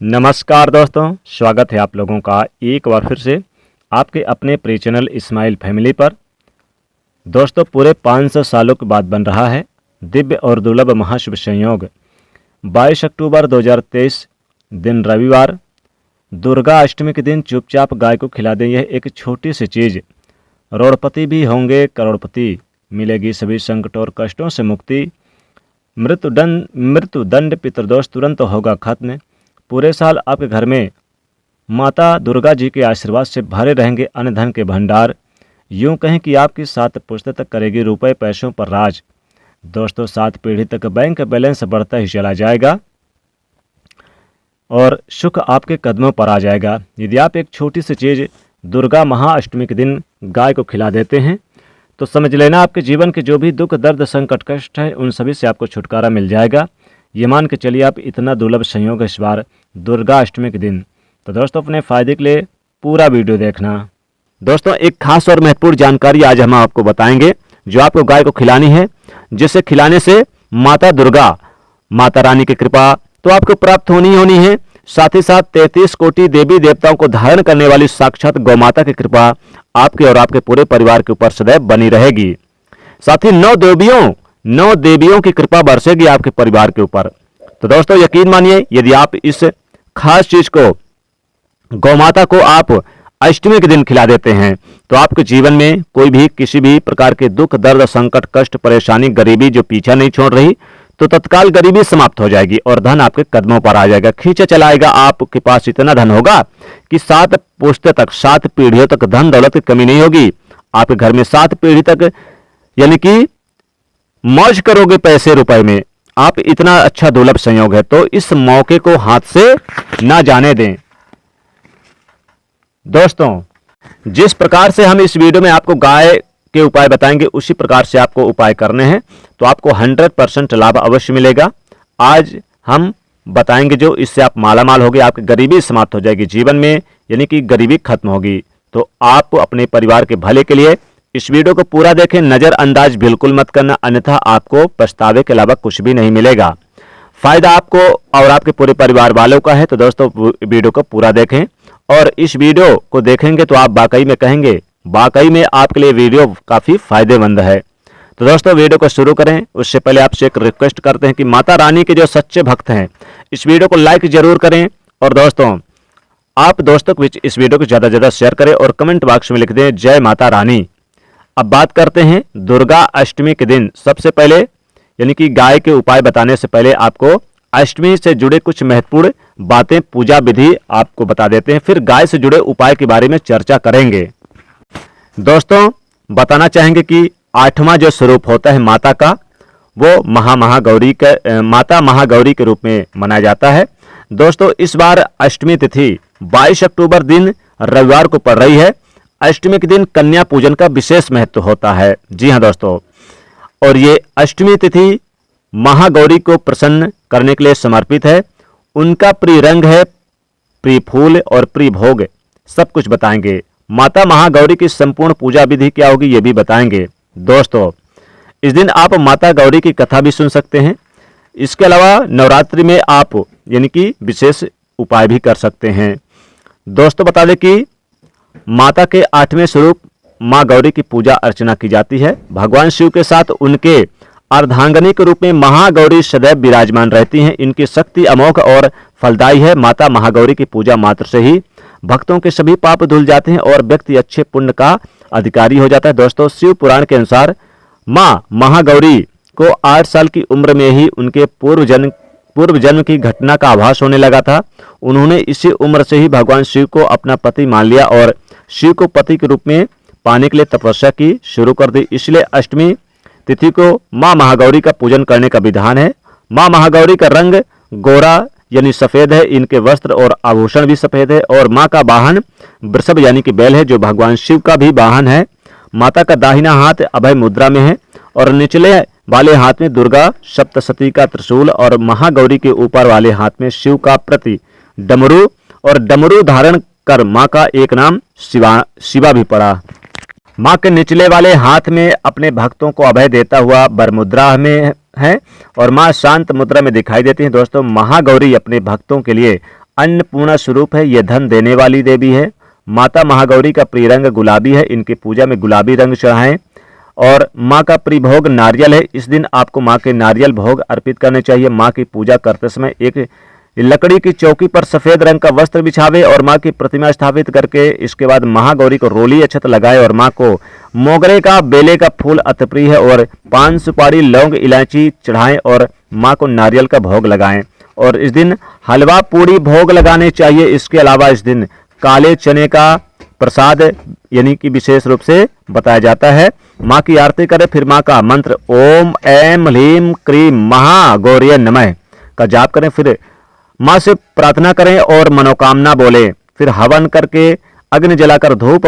नमस्कार दोस्तों, स्वागत है आप लोगों का एक बार फिर से आपके अपने प्रिय चैनल इस्माइल फैमिली पर। दोस्तों, पूरे 500 सालों के बाद बन रहा है दिव्य और दुर्लभ महाशुभ संयोग 22 अक्टूबर 2023 दिन रविवार दुर्गा अष्टमी के दिन चुपचाप गाय को खिला दें। यह एक छोटी सी चीज़, करोड़पति भी होंगे करोड़पति, मिलेगी सभी संकट और कष्टों से मुक्ति, मृत्युदंड पितृदोष तुरंत होगा खत्म। पूरे साल आपके घर में माता दुर्गा जी के आशीर्वाद से भरे रहेंगे अन्न धन के भंडार। यूं कहें कि आपकी 7 पुश्त तक करेगी रुपए पैसों पर राज। दोस्तों, 7 पीढ़ी तक बैंक बैलेंस बढ़ता ही चला जाएगा और सुख आपके कदमों पर आ जाएगा। यदि आप एक छोटी सी चीज़ दुर्गा महाअष्टमी के दिन गाय को खिला देते हैं तो समझ लेना आपके जीवन के जो भी दुख दर्द संकट कष्ट है उन सभी से आपको छुटकारा मिल जाएगा। ये मान के चलिए आप इतना दुर्लभ संयोग है इस बार दुर्गा अष्टमी के दिन। तो दोस्तों, अपने फ़ायदे के लिए पूरा वीडियो देखना। दोस्तों, एक खास और महत्वपूर्ण जानकारी आज हम आपको बताएंगे जो आपको गाय को खिलानी है, जिसे खिलाने से माता दुर्गा माता रानी की कृपा तो आपको प्राप्त होनी है। साथ ही साथ 33 कोटि देवी देवताओं को धारण करने वाली साक्षात गौ माता की कृपा आपके और आपके पूरे परिवार के ऊपर सदैव बनी रहेगी। साथ ही 9 देवियों की कृपा बरसेगी आपके परिवार के ऊपर। तो दोस्तों, यकीन मानिए, यदि आप इस खास चीज को गौ माता को आप अष्टमी के दिन खिला देते हैं तो आपके जीवन में कोई भी किसी भी प्रकार के दुख दर्द संकट कष्ट परेशानी गरीबी जो पीछा नहीं छोड़ रही तो तत्काल गरीबी समाप्त हो जाएगी और धन आपके कदमों पर आ जाएगा, खींचा चलाएगा। आपके पास इतना धन होगा कि 7 पुश्त तक 7 पीढ़ियों तक धन दौलत की कमी नहीं होगी। आपके घर में 7 पीढ़ी तक यानी कि मौज करोगे पैसे रुपए में। आप इतना अच्छा दुर्लभ संयोग है तो इस मौके को हाथ से ना जाने दें। दोस्तों, जिस प्रकार से हम इस वीडियो में आपको गाय के उपाय बताएंगे उसी प्रकार से आपको उपाय करने हैं तो आपको 100% लाभ अवश्य मिलेगा। आज हम बताएंगे जो इससे आप मालामाल होगे, आपकी गरीबी समाप्त हो जाएगी जीवन में, यानी कि गरीबी खत्म होगी। तो आप अपने परिवार के भले के लिए इस वीडियो को पूरा देखें, नजरअंदाज बिल्कुल मत करना, अन्यथा आपको पछतावे के अलावा कुछ भी नहीं मिलेगा। फायदा आपको और आपके पूरे परिवार वालों का है। तो दोस्तों, वीडियो को पूरा देखें और इस वीडियो को देखेंगे तो आप वाकई में कहेंगे वाकई में आपके लिए वीडियो काफी फायदेमंद है। तो दोस्तों, वीडियो को शुरू करें उससे पहले आपसे एक रिक्वेस्ट करते हैं कि माता रानी के जो सच्चे भक्त हैं इस वीडियो को लाइक जरूर करें और दोस्तों आप दोस्तों के बीच इस वीडियो को ज्यादा से ज्यादा शेयर करें और कमेंट बॉक्स में लिख दें जय माता रानी। अब बात करते हैं दुर्गा अष्टमी के दिन। सबसे पहले यानी कि गाय के उपाय बताने से पहले आपको अष्टमी से जुड़े कुछ महत्वपूर्ण बातें पूजा विधि आपको बता देते हैं, फिर गाय से जुड़े उपाय के बारे में चर्चा करेंगे। दोस्तों, बताना चाहेंगे कि 8वां जो स्वरूप होता है माता का वो माता महागौरी के रूप में मनाया जाता है। दोस्तों, इस बार अष्टमी तिथि 22 अक्टूबर दिन रविवार को पड़ रही है। अष्टमी के दिन कन्या पूजन का विशेष महत्व होता है। जी हाँ दोस्तों, और ये अष्टमी तिथि महागौरी को प्रसन्न करने के लिए समर्पित है। उनका प्रिय रंग है प्रिय फूल और प्रिय भोग, सब कुछ बताएंगे। माता महागौरी की संपूर्ण पूजा विधि क्या होगी ये भी बताएंगे। दोस्तों, इस दिन आप माता गौरी की कथा भी सुन सकते हैं। इसके अलावा नवरात्रि में आप यानी कि विशेष उपाय भी कर सकते हैं। दोस्तों, बता दें कि माता के 8वें स्वरूप मां गौरी की पूजा अर्चना की जाती है। भगवान शिव के साथ उनके अर्धांगिनी के रूप में महागौरी सदैव विराजमान रहती हैं। इनकी शक्ति अमोघ और फलदायी है। माता महागौरी की पूजा मात्र से ही भक्तों के सभी पाप धुल जाते हैं और व्यक्ति अच्छे पुण्य का अधिकारी हो जाता है। दोस्तों, शिव पुराण के अनुसार मां महागौरी को 8 साल की उम्र में ही उनके पूर्व जन्म की घटना का आभास होने लगा था। उन्होंने इसी उम्र से ही भगवान शिव को अपना पति मान लिया और शिव को पति के रूप में पाने के लिए तपस्या की शुरू कर दी। इसलिए अष्टमी तिथि को मां महागौरी का पूजन करने का विधान है। मां महागौरी का रंग गोरा यानी सफेद है। इनके वस्त्र और आभूषण भी सफेद है और मां का वाहन वृषभ यानी कि बैल है जो भगवान शिव का भी वाहन है। माता का दाहिना हाथ अभय मुद्रा में है और निचले वाले हाथ में दुर्गा सप्तशती का त्रिशूल और महागौरी के ऊपर वाले हाथ में शिव का प्रति डमरू और डमरू धारण कर मां का एक नाम शिवा भी पड़ा। मां के निचले वाले हाथ में अपने भक्तों को अभय देता हुआ वर मुद्रा में है और मां शांत मुद्रा में दिखाई देती हैं। दोस्तों, महागौरी अपने भक्तों के लिए अन्नपूर्णा स्वरूप है, ये धन देने वाली देवी है। माता महागौरी का प्रिय रंग गुलाबी है, इनकी पूजा में गुलाबी रंग चढ़ाएं। और माँ का प्रिय भोग नारियल है, इस दिन आपको माँ के नारियल भोग अर्पित करने चाहिए। माँ की पूजा करते समय एक लकड़ी की चौकी पर सफेद रंग का वस्त्र बिछावे और माँ की प्रतिमा स्थापित करके इसके बाद महागौरी को रोली अक्षत लगाए और माँ को मोगरे का बेले का फूल अति प्रिय है और पान सुपारी लौंग इलायची चढ़ाएं और माँ को नारियल का भोग लगाएं। और इस दिन हलवा पूड़ी भोग लगाने चाहिए। इसके अलावा इस दिन काले चने का प्रसाद यानी कि विशेष रूप से बताया जाता है। माँ की आरती करें, फिर माँ का मंत्र ओम ऐम ह्लीम क्रीम महागौरी नमः का जाप करें, फिर माँ से प्रार्थना करें और मनोकामना बोले। फिर हवन करके अग्नि जलाकर धूप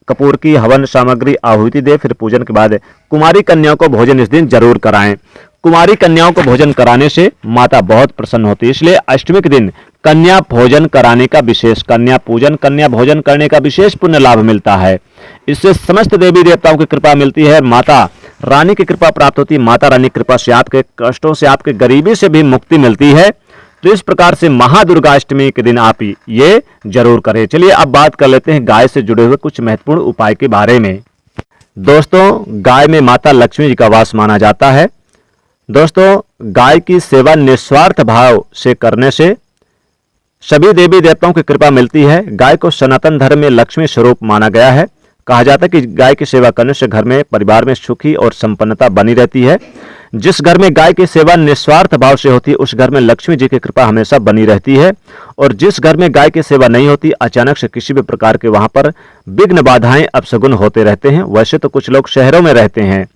कपूर की हवन सामग्री आहुति दे। फिर पूजन के बाद कुमारी कन्याओं को भोजन इस दिन जरूर कराएं। कुमारी कन्याओं को भोजन कराने से माता बहुत प्रसन्न होती है, इसलिए अष्टमी के दिन कन्या भोजन कराने का विशेष, कन्या पूजन कन्या भोजन करने का विशेष पुण्य लाभ मिलता है। इससे समस्त देवी देवताओं की कृपा मिलती है, माता रानी की कृपा प्राप्त होती है। माता रानी की कृपा से आपके कष्टों से, आपके गरीबी से भी मुक्ति मिलती है। तो इस प्रकार से महादुर्गाष्टमी के दिन आप ये जरूर करें। चलिए अब बात कर लेते हैं गाय से जुड़े हुए कुछ महत्वपूर्ण उपाय के बारे में। दोस्तों, गाय में माता लक्ष्मी जी का वास माना जाता है। दोस्तों, गाय की सेवा निस्वार्थ भाव से करने से सभी देवी देवताओं की कृपा मिलती है। गाय को सनातन धर्म में लक्ष्मी स्वरूप माना गया है। कहा जाता है कि गाय की सेवा करने से घर में, परिवार में सुखी और संपन्नता बनी रहती है। जिस घर में गाय की सेवा निस्वार्थ भाव से होती है उस घर में लक्ष्मी जी की कृपा हमेशा बनी रहती है। और जिस घर में गाय की सेवा नहीं होती, अचानक से किसी भी प्रकार के वहां पर विघ्न बाधाएं अपशगुन होते रहते हैं। वैसे तो कुछ लोग शहरों में रहते हैं,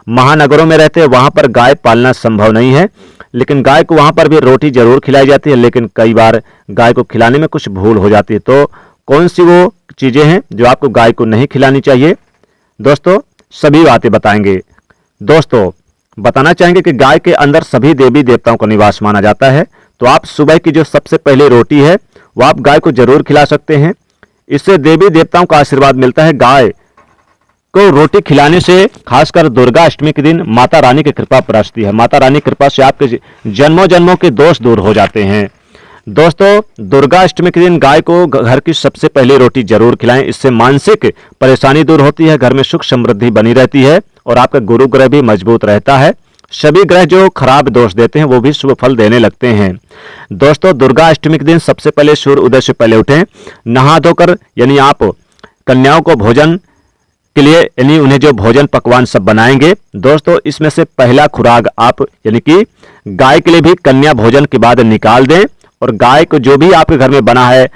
महानगरों में रहते हैं, वहां पर गाय पालना संभव नहीं है, लेकिन गाय को वहां पर भी रोटी जरूर खिलाई जाती है। लेकिन कई बार गाय को खिलाने में कुछ भूल हो जाती है। तो कौन सी वो चीजें हैं जो आपको गाय को नहीं खिलानी चाहिए? दोस्तों, सभी बातें बताएंगे। दोस्तों, बताना चाहेंगे कि गाय के अंदर सभी देवी देवताओं का निवास माना जाता है। तो आप सुबह की जो सबसे पहले रोटी है वो आप गाय को जरूर खिला सकते हैं। इससे देवी देवताओं का आशीर्वाद मिलता है। गाय को रोटी खिलाने से खासकर दुर्गा अष्टमी के दिन माता रानी की कृपा बरसती है। माता रानी की कृपा से आपके जन्मों जन्मों के दोष दूर हो जाते हैं। दोस्तों, दुर्गा अष्टमी के दिन गाय को घर की सबसे पहली रोटी जरूर खिलाएं। इससे मानसिक परेशानी दूर होती है, घर में सुख समृद्धि बनी रहती है और आपका गुरु ग्रह भी मजबूत रहता है। सभी ग्रह जो खराब दोष देते हैं वो भी शुभ फल देने लगते हैं। दोस्तों, दुर्गा अष्टमी के दिन सबसे पहले सूर्य उदय से पहले उठें, नहा धोकर यानी आप कन्याओं को भोजन के लिए यानी उन्हें जो भोजन पकवान सब बनाएंगे, दोस्तों इसमें से पहला खुराक आप यानी कि गाय के लिए भी कन्या भोजन के बाद निकाल दें। और गाय को जो भी आपके घर में बना है,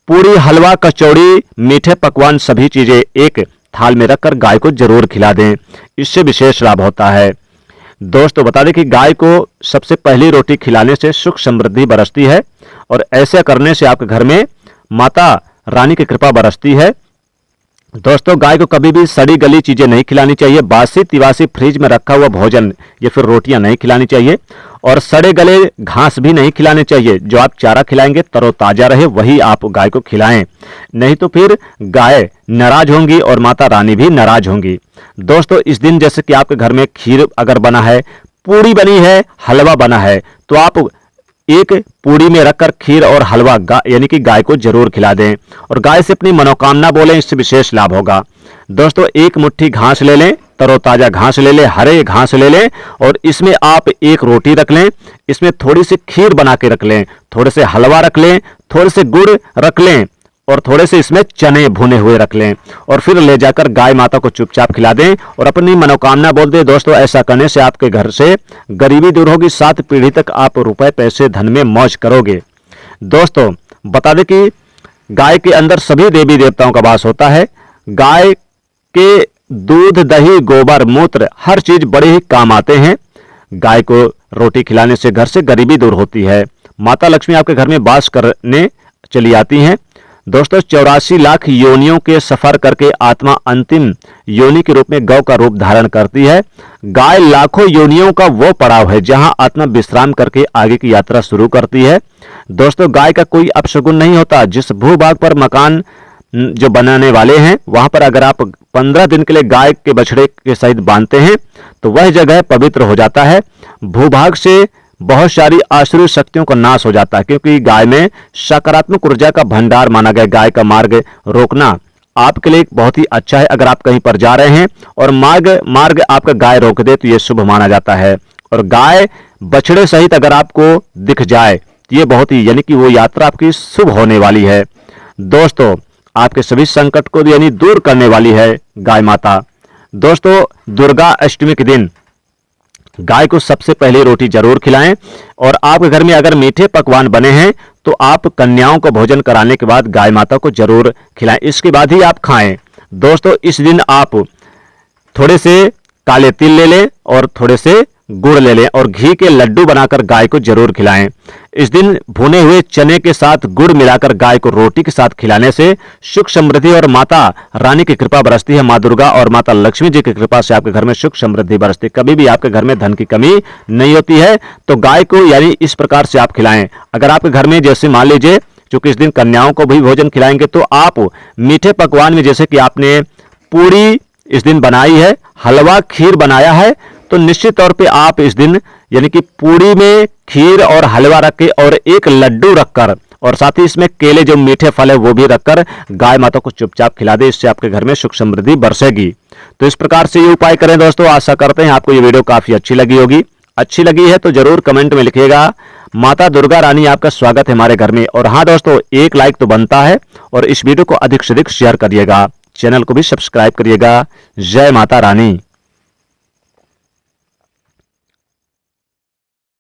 पूरी हलवा कचौड़ी मीठे पकवान सभी चीजें एक थाल में रखकर गाय को जरूर खिला दें। इससे विशेष लाभ होता है। दोस्तों, बता दें कि गाय को सबसे पहली रोटी खिलाने से सुख समृद्धि बरसती है और ऐसा करने से आपके घर में माता रानी की कृपा बरसती है। दोस्तों, गाय को कभी भी सड़ी गली चीजें नहीं खिलानी चाहिए। बासी तिवासी फ्रिज में रखा हुआ भोजन या फिर रोटियां नहीं खिलानी चाहिए और सड़े गले घास भी नहीं खिलाने चाहिए। जो आप चारा खिलाएंगे तरोताजा रहे वही आप गाय को खिलाएं, नहीं तो फिर गाय नाराज होंगी और माता रानी भी नाराज होंगी। दोस्तों, इस दिन जैसे कि आपके घर में खीर अगर बना है, पूड़ी बनी है, हलवा बना है, तो आप एक पूड़ी में रखकर खीर और हलवा यानी कि गाय को जरूर खिला दें और गाय से अपनी मनोकामना बोलें, इससे विशेष लाभ होगा। दोस्तों, एक मुट्ठी घास ले लें, तरोताजा घास ले लें, हरे घास ले लें और इसमें आप एक रोटी रख लें, इसमें थोड़ी सी खीर बना के रख लें, थोड़े से हलवा रख लें, थोड़े से गुड़ रख लें और थोड़े से इसमें चने भुने हुए रख लें और फिर ले जाकर गाय माता को चुपचाप खिला दें और अपनी मनोकामना बोल दें। दोस्तों, ऐसा करने से आपके घर से गरीबी दूर होगी, 7 पीढ़ी तक आप रुपए पैसे धन में मौज करोगे। दोस्तों, बता दें कि गाय के अंदर सभी देवी देवताओं का वास होता है। गाय के दूध, दही, गोबर, मूत्र हर चीज बड़े ही काम आते हैं। गाय को रोटी खिलाने से घर से गरीबी दूर होती है। माता लक्ष्मी आपके घर में वास करने चली आती हैं। दोस्तों, 84 लाख योनियों के सफर करके आत्मा अंतिम योनि के रूप में गौ का रूप धारण करती है। गाय लाखों योनियों का वो पड़ाव है जहां आत्मा विश्राम करके आगे की यात्रा शुरू करती है। दोस्तों, गाय का कोई अपशगुन नहीं होता। जिस भूभाग पर मकान जो बनाने वाले हैं वहां पर अगर आप 15 दिन के लिए गाय के बछड़े के सहित बांधते हैं तो वह जगह पवित्र हो जाता है। भूभाग से बहुत सारी आसुरी शक्तियों का नाश हो जाता है, क्योंकि गाय में सकारात्मक ऊर्जा का भंडार माना गया। गाय का मार्ग रोकना आपके लिए बहुत ही अच्छा है। अगर आप कहीं पर जा रहे हैं और मार्ग आपका गाय रोक दे तो यह शुभ माना जाता है। और गाय बछड़े सहित अगर आपको दिख जाए तो ये बहुत ही यानी कि वो यात्रा आपकी शुभ होने वाली है। दोस्तों, आपके सभी संकट को यानी दूर करने वाली है गाय माता। दोस्तों, दुर्गा अष्टमी के दिन गाय को सबसे पहले रोटी जरूर खिलाएं। और आपके घर में अगर मीठे पकवान बने हैं तो आप कन्याओं को भोजन कराने के बाद गाय माता को जरूर खिलाएं, इसके बाद ही आप खाएं। दोस्तों, इस दिन आप थोड़े से काले तिल ले लें और थोड़े से गुड़ ले लें और घी के लड्डू बनाकर गाय को जरूर खिलाएं। इस दिन भुने हुए चने के साथ गुड़ मिलाकर गाय को रोटी के साथ खिलाने से सुख समृद्धि और माता रानी की कृपा बरसती है। मां दुर्गा और माता लक्ष्मी जी की कृपा से आपके घर में सुख समृद्धि बरसती है। कभी भी आपके घर में धन की कमी नहीं होती है। तो गाय को यानी इस प्रकार से आप खिलाएं। अगर आपके घर में जैसे मान लीजिए चूंकि इस दिन कन्याओं को भी भोजन खिलाएंगे तो आप मीठे पकवान में जैसे कि आपने पूरी इस दिन बनाई है, हलवा खीर बनाया है, तो निश्चित तौर पे आप इस दिन यानी कि पूरी में खीर और हलवा रख के और एक लड्डू रखकर और साथ ही इसमें केले जो मीठे फल है वो भी रखकर गाय माता को चुपचाप खिला दे। इससे आपके घर में सुख समृद्धि बरसेगी। तो इस प्रकार से ये उपाय करें दोस्तों। आशा करते हैं आपको ये वीडियो काफी अच्छी लगी होगी। अच्छी लगी है तो जरूर कमेंट में लिखिएगा। माता दुर्गा रानी आपका स्वागत है हमारे घर में। और हाँ दोस्तों, एक लाइक तो बनता है और इस वीडियो को अधिक से अधिक शेयर करिएगा। चैनल को भी सब्सक्राइब करिएगा। जय माता रानी।